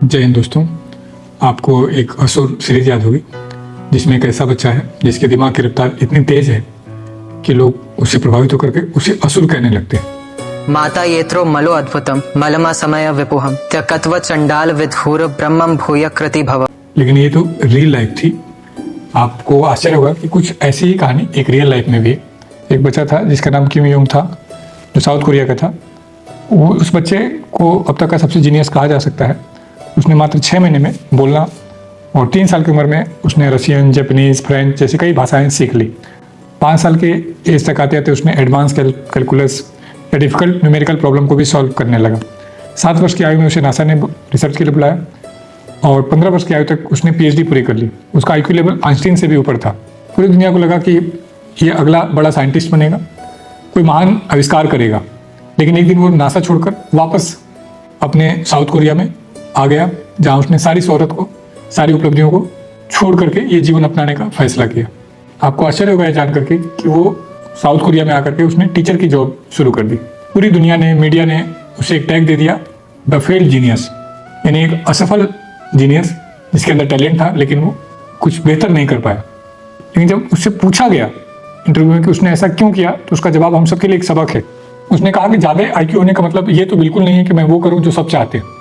जय हिंद दोस्तों। आपको एक असुर सीरीज याद होगी जिसमें एक ऐसा बच्चा है जिसके दिमाग की रफ्तार इतनी तेज है कि लोग उससे प्रभावित होकर के उसे असुर कहने लगते हैं। माता येत्रो मलो अद्भुतम मलमा समय विपुहम त्यक्त्व चंडाल विधूर ब्रह्मम भूय कृति भव। लेकिन ये तो रियल लाइफ थी। आपको आश्चर्य होगा कि कुछ ऐसी ही कहानी एक रियल लाइफ में भी है। एक बच्चा था जिसका नाम किम योंग था, जो साउथ कोरिया का था। वो उस बच्चे को अब तक का सबसे जीनियस कहा जा सकता है। उसने मात्र 6 महीने में बोलना और 3 साल की उम्र में उसने रशियन, जापानीज, फ्रेंच जैसी कई भाषाएं सीख ली। 5 साल के एज तक आते आते उसने एडवांस कैलकुलस या डिफिकल्ट न्यूमेरिकल प्रॉब्लम को भी सॉल्व करने लगा। 7 वर्ष की आयु में उसे नासा ने रिसर्च के लिए बुलाया और 15 वर्ष की आयु तक उसने PhD पूरी कर ली। उसका IQ लेवल आइंस्टीन से भी ऊपर था। पूरी दुनिया को लगा कि ये अगला बड़ा साइंटिस्ट बनेगा, कोई महान आविष्कार करेगा। लेकिन एक दिन वो नासा छोड़कर वापस अपने साउथ कोरिया में आ गया, जहाँ उसने सारी शोहरत को, सारी उपलब्धियों को छोड़ करके ये जीवन अपनाने का फैसला किया। आपको आश्चर्य होगा जान करके कि वो साउथ कोरिया में आकर के उसने टीचर की जॉब शुरू कर दी। पूरी दुनिया ने, मीडिया ने उसे एक टैग दे दिया, द फेल्ड जीनियस, यानी एक असफल जीनियस जिसके अंदर टैलेंट था लेकिन वो कुछ बेहतर नहीं कर पाया। लेकिन जब उससे पूछा गया इंटरव्यू में कि उसने ऐसा क्यों किया, तो उसका जवाब हम सबके लिए एक सबक है। उसने कहा कि ज़्यादा IQ होने का मतलब ये तो बिल्कुल नहीं है कि मैं वो करूँ जो सब चाहते हैं।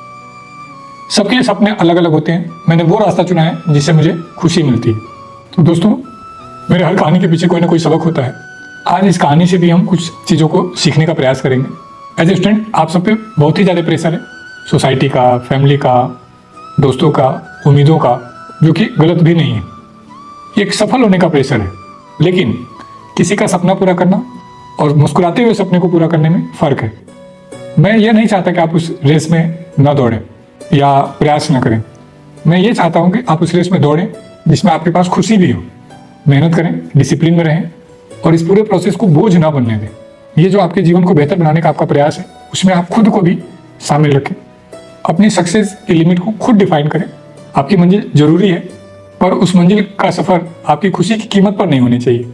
सबके सपने अलग अलग होते हैं। मैंने वो रास्ता चुना है जिससे मुझे खुशी मिलती है। तो दोस्तों, मेरे हर कहानी के पीछे कोई ना कोई सबक होता है। आज इस कहानी से भी हम कुछ चीज़ों को सीखने का प्रयास करेंगे। एज ए स्टूडेंट आप सब पे बहुत ही ज़्यादा प्रेशर है, सोसाइटी का, फैमिली का, दोस्तों का, उम्मीदों का, जो कि गलत भी नहीं है। ये एक सफल होने का प्रेशर है। लेकिन किसी का सपना पूरा करना और मुस्कुराते हुए सपने को पूरा करने में फ़र्क है। मैं ये नहीं चाहता कि आप उस रेस में न दौड़ें या प्रयास न करें। मैं ये चाहता हूँ कि आप उस रेस में दौड़ें जिसमें आपके पास खुशी भी हो। मेहनत करें, डिसिप्लिन में रहें और इस पूरे प्रोसेस को बोझ ना बनने दें। ये जो आपके जीवन को बेहतर बनाने का आपका प्रयास है, उसमें आप खुद को भी शामिल रखें। अपनी सक्सेस की लिमिट को खुद डिफाइन करें। आपकी मंजिल जरूरी है, पर उस मंजिल का सफ़र आपकी खुशी की कीमत पर नहीं होनी चाहिए।